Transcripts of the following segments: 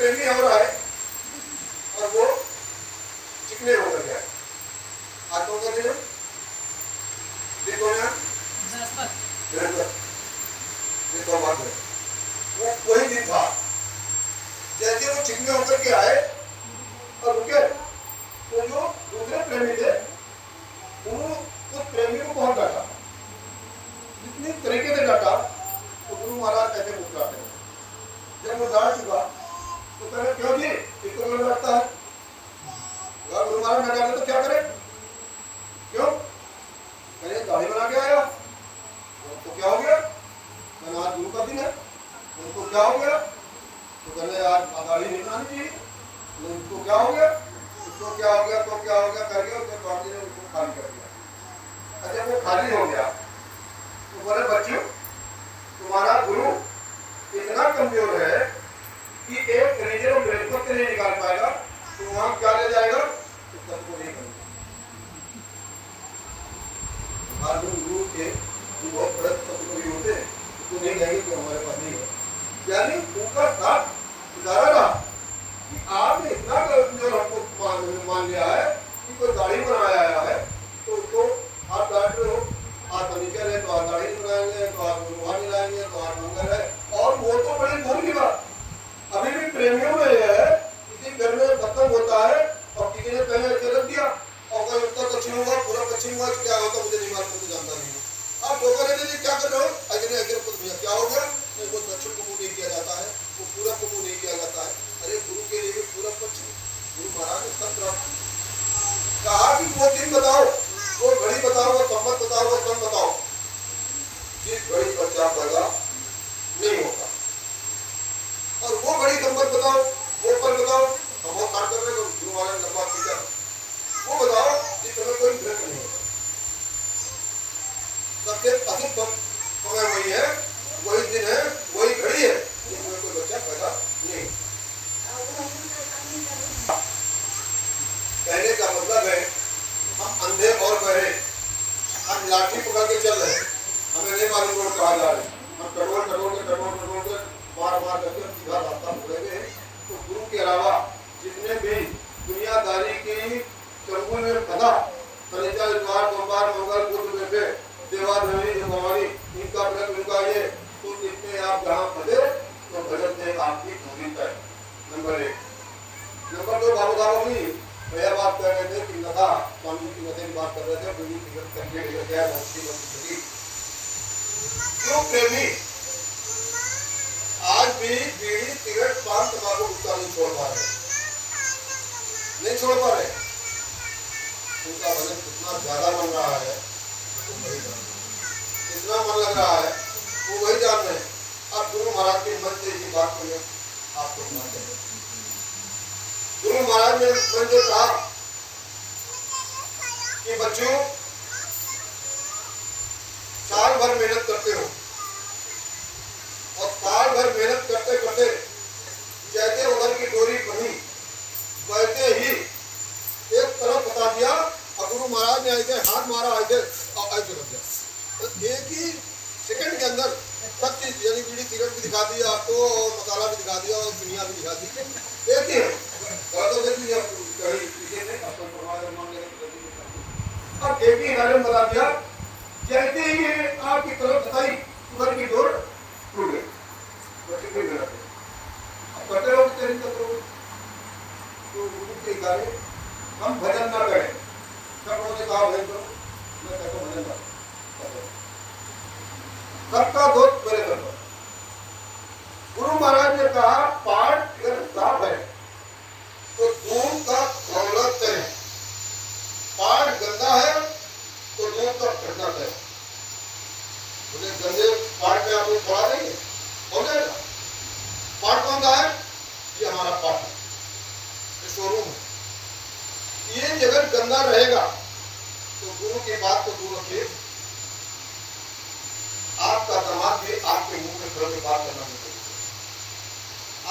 प्रेमी हो रहा है और वो चिकने होकर गया। आज कौन सा दिन है? देखो ना, वो वही दिन था। जैसे वो चिकने होकर के आए और रुके, तो जो दूसरे प्रेमी थे उस प्रेमी को बहुत डांटा, जितनी तरीके से डांटा तो गुरु महाराज ऐसे मुस्कुराते हैं। जब वो डांट चुका तो कहने क्यों जी इसको क्यों डांटता है? गुरु महाराज न डांटे तो क्या करे? क्यों? मैंने दाढ़ी बना के आया, तो क्या हो गया? मैंने आज गुरु का दिन है, उनको क्या हो गया? तो कहने आज दाढ़ी नहीं बनानी चाहिए। उसको क्या हो गया? उसको क्या हो गया? तो क्या हो गया करके उसके स्वामी ने उसको खाली कर दिया। अच्छा वो खाली हो गया तो बोले बच्चों तुम्हारा गुरु इतना कमजोर है कि एक रिजर्व ब्रेक को नहीं निकाल पाएगा, तो वहां क्या ले जाएगा? तो सबको नहीं करेगा। गुरु के बहुत बड़े सत्संगी होते हैं तो नहीं कहेंगे कि हमारे पास नहीं है, यानी उनका साथ इशारा रहा कि आपने इतना जो हमको मान लिया है कि कोई दाढ़ी बनाया आया है तो उसको आप डांट रहे हो, आप फर्नीचर है तो आप दाढ़ी बनाएंगे, तो आप वहां नहीं लाएंगे, तो आप मंगल है। और वो तो बड़ी दूर की बात, अभी भी प्रेमियों में है, किसी घर में खत्म होता है और किसी ने पहले ऐसे रख दिया और कोई उत्तर दक्षिण हुआ, पूरा पश्चिम हुआ, क्या होता मुझे नहीं मालूम, मुझे जानता नहीं। आप धोखा देने के क्या कर रहे हो? अजने अजर खुद भैया क्या हो गया? नहीं वो दक्षिण को मुंह नहीं किया जाता है, वो पूरब को मुंह नहीं किया जाता है। अरे गुरु के लिए भी पूरब पश्चिम, गुरु महाराज ने सब कहा कि वो दिन बताओ, वो घड़ी बताओ, वो संवत बताओ, वो सन बताओ, जिस घड़ी पर क्या पैदा नहीं होता। और वो घड़ी संवत बताओ, वो पर बताओ, हम वो काट कर रहे हो गुरु महाराज ने लंबा किया, वो बताओ जिस समय कोई ब्रेक नहीं होता। सबसे अशुभ समय वही है, वही दिन है, वही घड़ी है जिसमें कोई बच्चा पैदा नहीं। कहने का मतलब है हम अंधे और बहरे, हम लाठी पकड़ के चल रहे हैं, हमें नहीं मालूम रोड कहाँ जा रहे हैं, हम कटोर के मार करके सीधा रास्ता पकड़ेंगे। तो गुरु के अलावा जितने भी दुनियादारी की चंगुल में फंसा, शनिचर इतवार सोमवार मंगल बुध बेटे देवाधनी भगवानी इनका व्रत उनका ये, तो जितने आप जहाँ फंसे तो भजन से आपकी दूरी तय। नंबर 1। नंबर 2 बाबू साहब भी भैया बात कर रहे थे कि नशा, स्वामी की नशे की बात कर रहे थे, बीड़ी सिगरेट करके लेकर गया भक्ति। क्यों प्रेमी आज भी बीड़ी सिगरेट पान तंबाकू गुटखा नहीं छोड़ पा रहे, नहीं छोड़ पा रहे। उनका भजन कितना ज्यादा बन रहा है कितना मन लग रहा है वो वही जान रहे हैं। अब गुरु महाराज के मन से इसी बात को आपको सुनाते हैं। गुरु महाराज ने मन से कहा कि बच्चों साल भर मेहनत करते हो और साल भर मेहनत करते करते जैसे उधर की डोरी बनी वैसे ही एक तरफ बता दिया और गुरु महाराज ने ऐसे हाथ मारा, ऐसे और ऐसे रख दिया। तो एक ही सेकंड के अंदर सब चीज यानी बीड़ी सिगरेट भी दिखा दिया आपको और मसाला भी दिखा दिया और दुनिया भी दिखा दी, एक ही है। अब एक ही इशारे में बता दिया, जैसे ही आपकी तरफ बताई उधर की डोर टूट गई। अब करते रहो तेरी करोगे तो गुरु के इशारे हम भजन न करें। सब लोगों ने कहा भजन करो, मैं कहता हूँ भजन करो, सबका दोस्त मेरे कर। गुरु महाराज ने कहा पाठ अगर साफ है तो दूध का दौलत है, पाठ गंदा है तो दूध का ठंडक है। मुझे गंदे पाठ में आप लोग छोड़ा देंगे, हो जाएगा। पाठ कौन सा है? ये हमारा पाठ है, ये शोरूम है। ये जगह गंदा रहेगा तो गुरु की बात को दूर रखिए। आपका समाज भी आपके मुंह में खड़े बात करना नहीं चाहिए।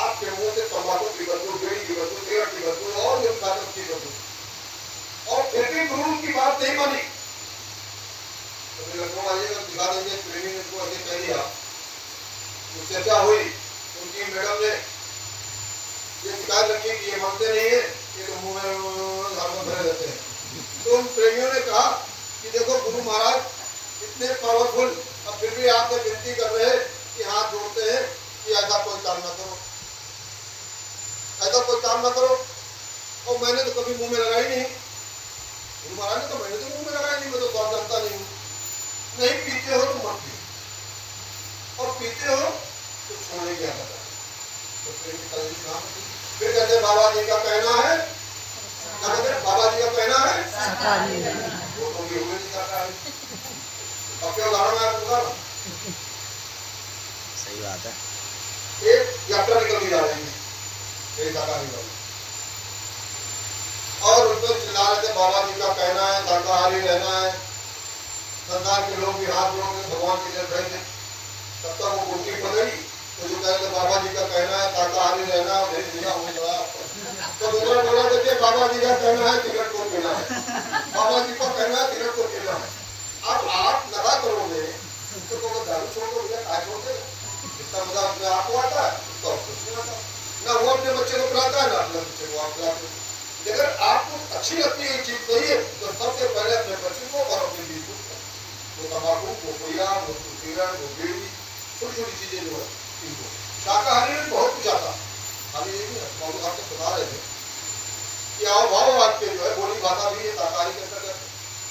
आपके मुंह से तंबाकू की बदबू, बीड़ी की बदबू, सिगरेट की बदबू और जो खादक की बदबू, और फिर भी गुरु की बात नहीं मानी तो मेरे लखनऊ आइएगा दिखा देंगे। प्रेमी ने उसको ऐसे कह दिया, चर्चा हुई, उनकी मैडम ने ये शिकायत रखी कि ये मानते नहीं है, ये तो मुंह में हरदम भरे रहते हैं। तो उन प्रेमियों ने कहा कि देखो गुरु महाराज इतने पावरफुल, अब फिर भी आपसे विनती कर रहे हैं कि हाथ जोड़ते हैं कि ऐसा कोई काम ना करो, ऐसा कोई काम ना करो। और मैंने तो कभी मुंह में लगाई नहीं, गुरु महाराज ने तो मैंने तो मुंह में लगाई नहीं, मैं तो स्वाद जानता नहीं हूँ। नहीं पीते हो तो मत पियो, और पीते हो तो छोड़ने की आदत है। तो फिर कहते बाबा जी का कहना है, क्या कहते बाबा जी का कहना है वो तो भी हुए नहीं शाकाहारी। अब क्या उदाहरण है आपका? सही बात है। एक यात्रा निकल के जा रही है शाकाहारी वाली, और उसको चिल्ला रहे थे बाबा जी का कहना है शाकाहारी रहना है। संसार के लोग भी हाथ जोड़ के भगवान के लिए खड़े थे। तब तक वो गुटकी पकड़ी, तो जो कहते बाबा जी का कहना है शाकाहारी रहना है, तो दूसरा बोला देखिए बाबा जी का कहना है सिगरेट को पीना है, बाबा जी का कहना है सिगरेट को पीना है। अब आप लगा करोगे तो दारू छोड़ दो, क्या छोड़ दे, इसका मजा अपने आप को आता है, उसका नहीं आता। ना वो अपने बच्चे को पिलाता है, ना अपने बच्चे को आप पिलाते। अगर आपको अच्छी लगती है चीज सही है तो सबसे पहले अपने बच्चे को और अपने बीवी को, वो तम्बाकू, वो कोयला, वो सिगरेट, वो बीड़ी, छोटी छोटी चीजें जो है इनको। शाकाहारी में बहुत कुछ आता, खाली ये नहीं, बहुत आपको बता रहे थे कि आओ भाव आपके जो है बोली भाषा भी है शाकाहारी के अंतर्गत।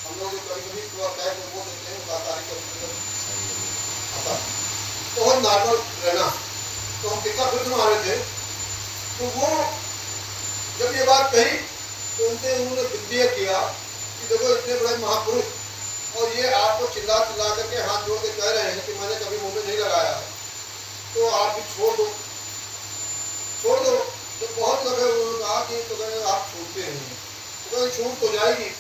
हम लोग जो कभी कभी वो देते हैं शाकाहारी के अंतर्गत आता, बहुत नॉर्मल रहना। तो हम कितना फिर आ रहे थे, तो वो जब ये बात कही तो उन्होंने विद्या किया कि देखो इतने बड़े महापुरुष और ये आपको चिल्ला चिल्ला करके हाथ जोड़ के कह रहे हैं कि मैंने कभी मुंह में नहीं लगाया, तो आप भी छोड़ दो, छोड़ दो। तो बहुत लोग उन्होंने कहा कि तो आप छूटते नहीं, तो छूट तो जाएगी,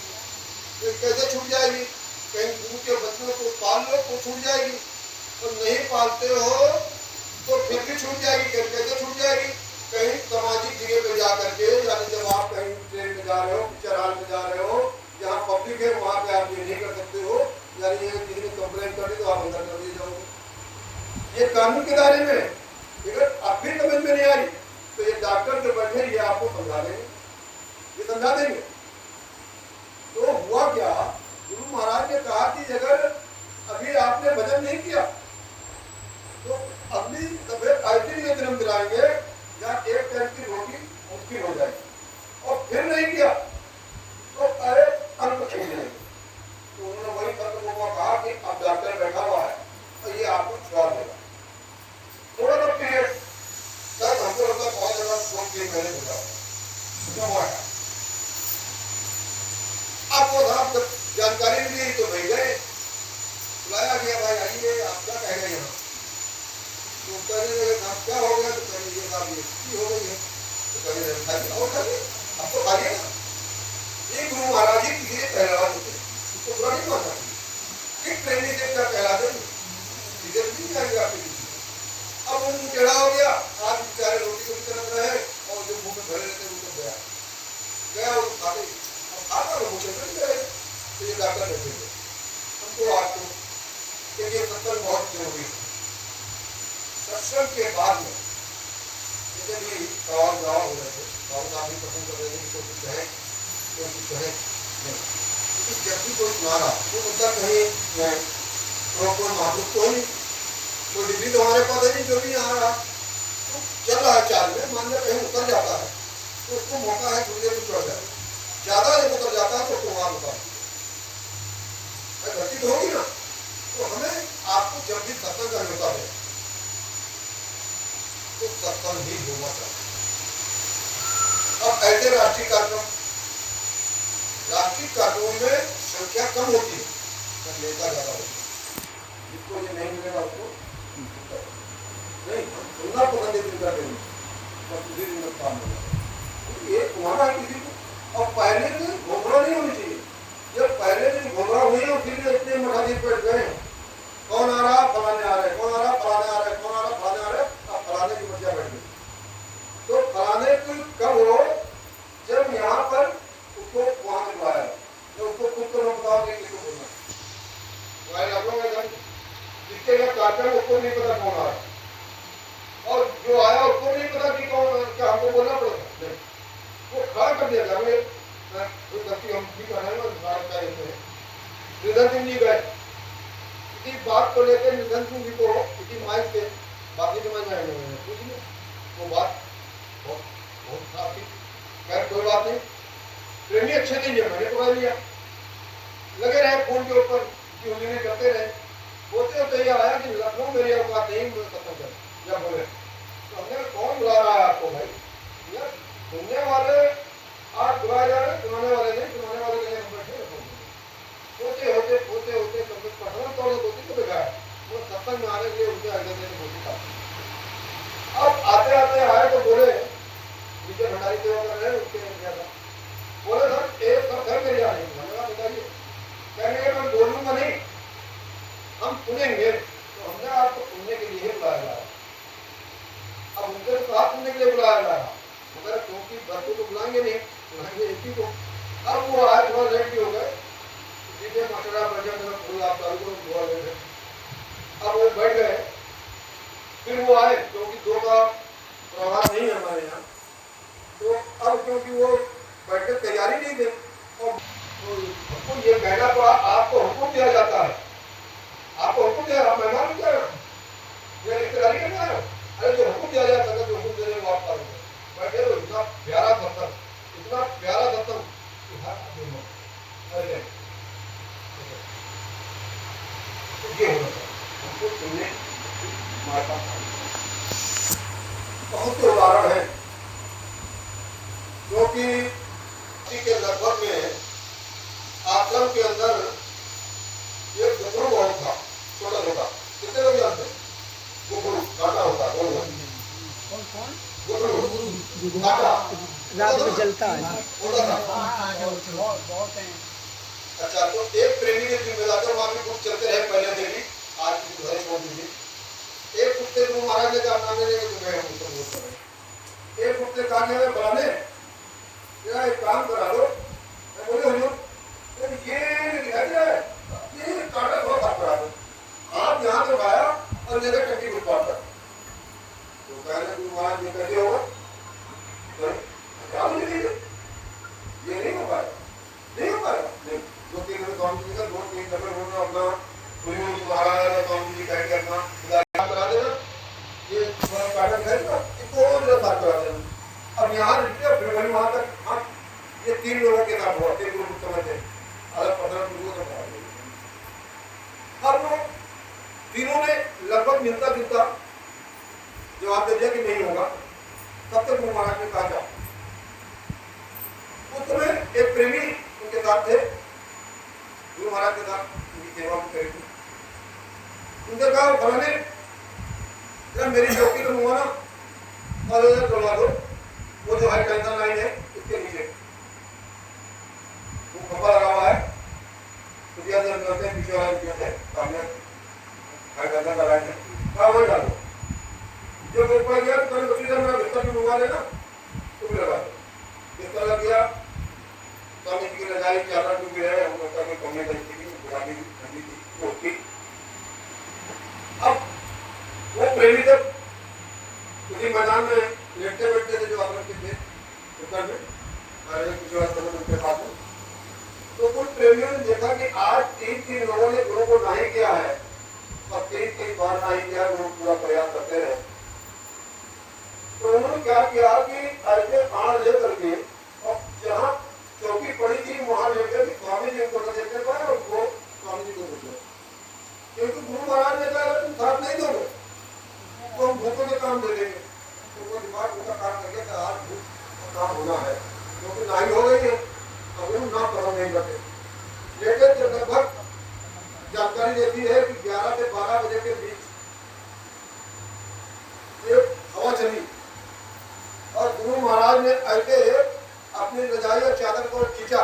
तो कैसे छूट जाएगी? कहीं गुरु के बच्चों को पाल लो तो छूट जाएगी, और नहीं पालते हो तो फिर भी छूट जाएगी। कैसे छूट जाएगी? कहीं सामाजिक जगह पे जा करके, यानी जब आप कहीं ट्रेन में जा रहे हो, पिक्चर हॉल में जा रहे हो, जहाँ पब्लिक है वहाँ पे आप ये नहीं कर सकते हो, यानी ये किसी ने कंप्लेंट कर दी तो आप अंदर कर दिए जाओगे। ये कानून के दायरे में। अगर आप भी समझ में नहीं आई तो ये डॉक्टर जो बैठे ये आपको समझा देंगे, ये समझा देंगे। तो हुआ क्या, गुरु महाराज ने कहा कि अगर अभी आपने भजन नहीं किया तो अगली तबियत ऐसी में जन्म दिलाएंगे या एक टाइम की रोटी मुश्किल हो जाएगी, और फिर नहीं किया तो अरे अंत छूट जाएगी। तो उन्होंने वही तत्व को कहा कि अब डॉक्टर बैठा हुआ है तो ये आपको छुड़ा देगा थोड़ा सा पीरियड तक। हमको लगता बहुत ज्यादा 2-3 महीने हो जाओ। आपको जब जानकारी मिली तो भाई गए, बुलाया गया, भाई आइए आप क्या कह रहे हैं? तो कहने लगे क्या हो गया? तो कहने ये बात ये हो गई है। तो कहने और खाइए, अब तो खाइए ना। ये गुरु महाराज जी किसी पहलवा होते तो बुरा नहीं मानना चाहिए। एक प्रेमी से क्या कहला देंगे, इधर नहीं जाएंगे आपके किसी। अब वो मुँह टेढ़ा हो गया, आज बेचारे रोटी को भी तरफ रहे और जो मुँह में भरे रहते वो तो गया गया वो खाते, अब खाता वो मुँह से गए। तो ये डॉक्टर बैठेंगे हमको आपको ये सत्संग बहुत जरूरी है। सत्संग के बाद में जैसे भी सवाल जवाब हो रहे थे, बाबू साहब भी पसंद कर रहे थे कि कुछ कहे तो कुछ कहे नहीं, क्योंकि जब भी कोई सुना रहा वो मुद्दा कहीं तो कोई महापुरुष तो नहीं, कोई डिग्री तो हमारे पास है नहीं, जो भी आ रहा तो चल रहा है चाल में, मान लिया कहीं उतर जाता है तो उसको मौका है थोड़ी देर में चढ़ जाए, ज्यादा जब उतर जाता है तो उसको वहां बता गलती तो होगी ना। तो हमें आपको जब भी सत्संग करने होता है तो सत्संग ही होना चाहिए। अब ऐसे राष्ट्रीय कार्यक्रमों में संख्या कम होती है, नेता ज्यादा होती है। जिसको ये नहीं मिलेगा उसको नहीं सुनना पसंद है, चिंता करेंगे बस उसी दिन में काम होगा। ये तुम्हारा है किसी को, और पहले दिन घोषणा नहीं होनी चाहिए। जब पहले दिन घोषणा हुई है उसी इतने मठाधीश बैठ गए, कौन आ रहा फलाने आ रहे, कौन आ रहा फलाने आ रहे, कौन आ रहा फलाने आ रहे, अब फलाने की बच्चा बैठ गई। तो फलाने की कब हो, जब यहाँ पर उसको वहां से बुलाया, तो उसको खुद को बताओ कि किसको बोलना जिसके लिए कार्यक्रम उसको नहीं पता कौन आ रहा, और जो आया उसको नहीं पता कि कौन क्या हमको बोलना पड़ेगा नहीं, वो खड़ा कर दिया गया। जो गलती हम भी कर रहे हैं निधन सिंह जी गए इसी बात को लेकर, निधन सिंह जी को इसी माइक से बाकी समझ में आएंगे कुछ नहीं, वो बात बहुत बहुत खराब थी। खैर कोई बात नहीं, प्रेमी अच्छे नहीं है, मैंने पकड़ लिया, लगे रहे फोन के ऊपर की उंगली करते रहे। होते होते ये आया कि लखनऊ मेरी औकात नहीं, खत्म कर जब बोले तो हमने कौन बुला रहा है आपको भाई, यार सुनने वाले आप बुलाए जा रहे, सुनाने वाले नहीं, सुनाने वाले के लिए हम बैठे होते होते होते होते कभी पढ़ना तोड़ होती तो बेकार वो सत्संग में आने के लिए उनके आगे देने होती था। अब आते आते आए तो बोले विजय भंडारी सेवा कर रहे हैं, उसके क्या था, बोले सर एक सब घर मेरी आ रही, धन्यवाद बताइए, कहने के मैं बोलूंगा नहीं, हम सुनेंगे, तो हमने आपको सुनने के लिए बुलाया जा रहा, अब उनके साथ सुनने के लिए बुलाया जा रहा, मगर क्योंकि बच्चों को बुलाएंगे नहीं, बुलाएंगे एक ही को। अब वो आए थोड़ा लेट भी हो गए, सीधे मसला बजट आप चालू करो, थोड़ा लेट है, अब वो बैठ गए, फिर वो आए क्योंकि दो का प्रभाव नहीं है हमारे यहाँ, तो अब क्योंकि वो बैठ के तैयारी नहीं थे, और तो ये कहना तो आपको हुक्म दिया जाता है, आपको हुक्म दिया, आप मेहमान क्या ये रिश्तेदारी करना है, अरे जो हुक्म दिया जाता है, जो हुक्म दे रहे हो आप करोगे, बैठे रहो, इतना प्यारा सत्संग, इतना प्यारा सत्संग, ये होना हमको सुनने बहुत से उदाहरण है, क्योंकि के लगभग में आश्रम के अंदर एक गुरु बहुत था, छोटा छोटा, कितने लोग जानते हैं, गुरु काटा होता है, गुरु काटा रात में जलता है, बहुत है। अच्छा, तो एक प्रेमी के जिम्मेदार वहां भी कुछ चलते रहे पहले से भी, आज की घर छोड़ दीजिए। एक कुत्ते को महाराज ने कहा नाने ने एक कुत्ते काटने में बनाने एक काम करा दो, मैं बोले हुजूर ये दिखाई दे रहा है, ये काटा थोड़ा साफ करा दो, आप यहाँ से आया और जगह टंकी फुटपाथ पर, तो कहने तुम महाराज ये कैसे होगा, क्या मुझे ये नहीं हो पाएगा, नहीं हो पाएगा, नहीं दो तीन स्वामी जी का दो तीन दफे बोलना अपना महाराज स्वामी जी कह के अपना करा देना, ये काटा करेगा इसको साफ करा देना। अब यहाँ फिर वही वहां तक, हाँ ये तीन लोगों के साथ हुआ, तीन लोग समझ थे अलग 15 लोगों को अब वो तीनों ने लगभग मिलता जुलता जवाब दे दिया कि नहीं होगा, तब तक गुरु महाराज ने कहा जाओ। उस समय एक प्रेमी उनके साथ थे, गुरु महाराज के साथ उनकी सेवा करेगी, उनसे कहा फलाने मेरी चौकी तो मुआ ना और करवा दो, वो जो है टेंशन लाइन है इसके नीचे वो खंभा लगा हुआ है, तो यह जब करते हैं पीछे वाला है सामने है टेंशन का लाइन है, कहा वही डालो, जब ऊपर गया तो बच्ची जब मेरा बिस्तर भी मंगवा लेना तो भी लगा दो, बिस्तर लग गया, स्वामी जी की रजाई चादर टूटी है, उनका कोई कमरे का स्थिति गुलाबी ठंडी थी वो थी। अब वो प्रेमी जब उसी मैदान में लेटते बैठते थे जो आप रखते थे उत्तर में उनके पास में, तो कुछ प्रेमियों ने देखा कि आज तीन लोगों ने गुरु को नहीं किया है और तीन बार नहीं किया, गुरु पूरा प्रयास करते रहे, तो उन्होंने क्या किया कि ऐसे आड़ लेकर के और जहाँ चौकी पड़ी थी वहां लेकर के स्वामी जी को देखने पाए और वो स्वामी जी को पूछे, क्योंकि गुरु महाराज ने कहा तुम साथ नहीं दोगे तो हम भूखों के काम दे देंगे, तो वो दिमाग उनका काम करके आज भूख का काम होना है, क्योंकि नाई हो गई है अब वो ना पसंद नहीं करते, लेकिन जब लगभग जानकारी देती है कि 11 से 12 बजे के बीच एक हवा चली और गुरु महाराज ने ऐसे अपनी रजाई और चादर को खींचा,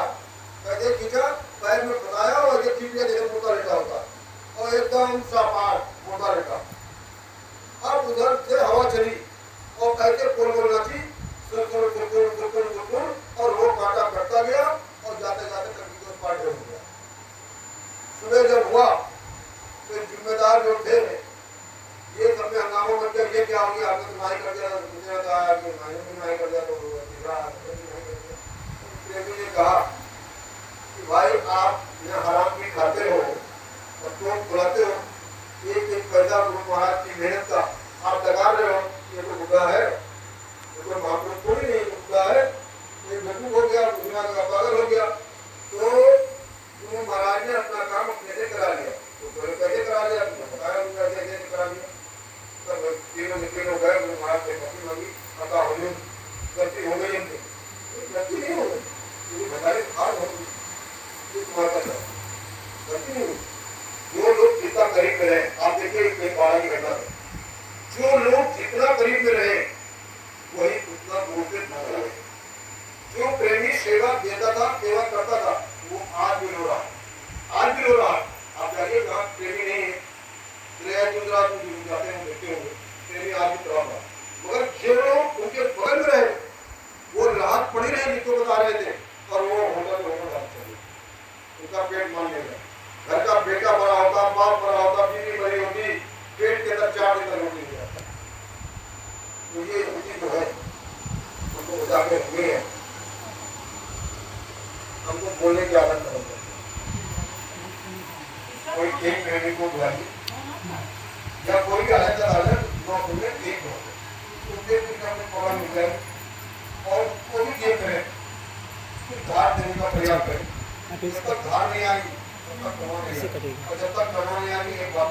कैसे खींचा, पैर में फंसाया और ये खींच लिया जैसे मोटा लेटा होता और एकदम सापाट मोटा लेटा, अब उधर से हवा चली और ऐसे गोल गोल नाची और वो कांटा कटता गया और जाते जाते टंकी के पार हो गया। सुबह जब हुआ तो जिम्मेदार जो थे ये सब में हंगामा बन गया, ये क्या हो गया, आपने तुम्हारी कर दिया, दूसरे ने कहा कि मैंने तुम्हारी कर दिया, तो तीसरा तुम्हारी कर दिया। प्रेमी ने कहा कि भाई आप यहाँ हराम की खाते हो और तुम बुलाते हो, एक एक पैसा गुरु महाराज की मेहनत का आप लगा रहे हो, ये तो बुरा है, ये तो महापुरुष थोड़ी नहीं, बुरा है, ये बेवकूफ हो गया, दुनिया का पागल हो गया। तो गुरु महाराज ने अपना काम अपने से करा लिया, तो पहले कैसे करा लिया, बताया उनका कैसे करा लिया। तब तीनों निकले हो गए, गुरु महाराज से माफी मांगी, अता हो गलती हो गई, हमसे गलती नहीं हो गई, बताइए हार हो गई, तुम्हारा गलती नहीं हुई। जो लोग जितना करीब में रहे, आप देखिए एक बारह की घटना है, जो लोग जितना करीब में रहे वही उतना दूर से दूर रहे। जो प्रेमी सेवा देता था, सेवा करता था, वो आज भी रो रहा, आज भी रो रहा। आप जाइए जहाँ प्रेमी नहीं है, गुजरात में जाते हैं, देखते होंगे प्रेमी आज भी रो रहा। मगर जो लोग उनके बगल में रहे वो राहत पड़ी रहे, जिसको बता रहे थे, और वो होगा तो होगा, उनका पेट मान लेगा। घर का बेटा बड़ा होता, बाप बड़ा होता, बीवी बड़ी होती, पेट के अंदर 4 दिन तक रोटी नहीं जाता। तो ये स्थिति जो है हमको बचा के हुए है, हमको बोलने की आदत नहीं है। कोई एक प्रेमी को बुलाइए या कोई भी अलग अलग बोले एक हो, उसके पीछे हमें पकड़ मिल जाए और कोई भी ये करें, धार देने का प्रयास करें। जब तक धार नहीं आएगी तब तक कमा नहीं आएगी, और जब तक कमा नहीं आएगी एक बात